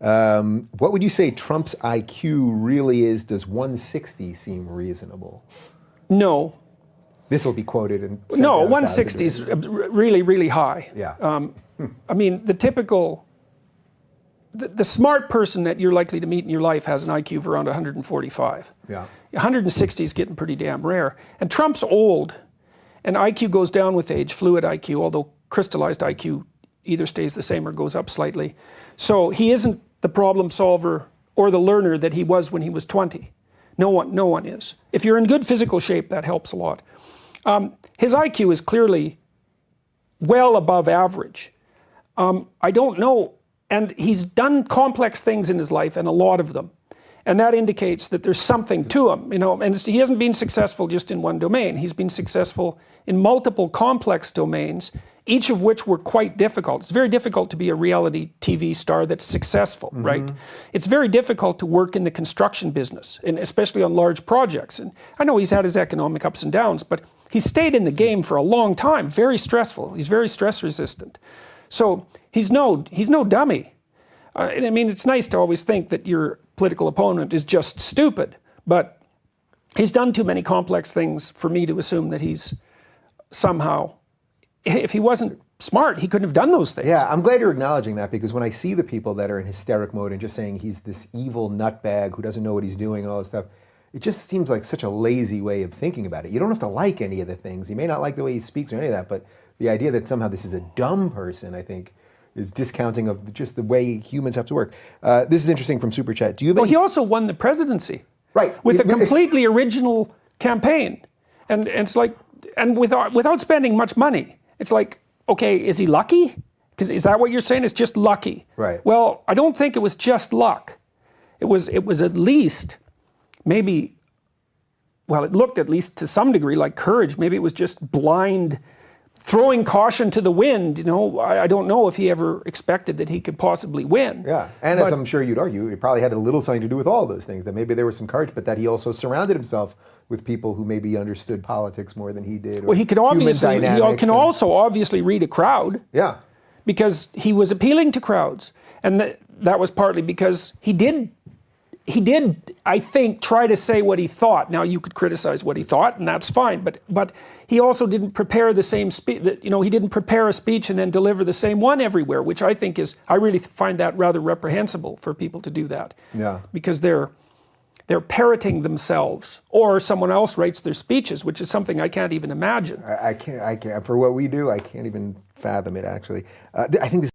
What would you say Trump's IQ really is? Does 160 seem reasonable? No. This will be quoted in... No, 160 is really, really high. Yeah. I mean, the typical... The smart person that you're likely to meet in your life has an IQ of around 145. Yeah. 160 is getting pretty damn rare. And Trump's old, and IQ goes down with age, fluid IQ, although crystallized IQ either stays the same or goes up slightly. So he isn't the problem solver or the learner that he was when he was 20. No one is. If you're in good physical shape, that helps a lot. His IQ is clearly well above average. I don't know, and he's done complex things in his life, and a lot of them. And that indicates that there's something to him, you know, and he hasn't been successful just in one domain. He's been successful in multiple complex domains, each of which were quite difficult. It's very difficult to be a reality TV star that's successful, right? It's very difficult to work in the construction business, and especially on large projects. And I know he's had his economic ups and downs, but he stayed in the game for a long time, very stressful. He's very stress resistant. So he's no dummy. And I mean, it's nice to always think that your political opponent is just stupid, but he's done too many complex things for me to assume that he's somehow, if he wasn't smart, he couldn't have done those things. Yeah, I'm glad you're acknowledging that, because when I see the people that are in hysteric mode and just saying he's this evil nutbag who doesn't know what he's doing and all this stuff, it just seems like such a lazy way of thinking about it. You don't have to like any of the things. You may not like the way he speaks or any of that, but the idea that somehow this is a dumb person, I think, is discounting of just the way humans have to work. This is interesting from Super Chat. Do you have any... Well, he also won the presidency. Right. With a completely original campaign. And it's like, and without spending much money. It's like, okay, is he lucky? Because is that what you're saying? It's just lucky. Right. Well, I don't think it was just luck. It was at least maybe, well, it looked at least to some degree like courage. Maybe it was just blind throwing caution to the wind. You know, I don't know if he ever expected that he could possibly win. Yeah, and as I'm sure you'd argue, it probably had a little something to do with all those things, that maybe there was some courage, but that he also surrounded himself with people who maybe understood politics more than he did. Well, he could obviously, he can also obviously read a crowd. Yeah. Because he was appealing to crowds. And that was partly because he did, I think, try to say what he thought. Now, you could criticize what he thought, and that's fine, but he also didn't prepare the same speech. You know, he didn't prepare a speech and then deliver the same one everywhere, which I think is, I really find that rather reprehensible for people to do that. Yeah. Because they're parroting themselves, or someone else writes their speeches, which is something I can't even imagine. I can't, for what we do, I can't even fathom it, actually. I think this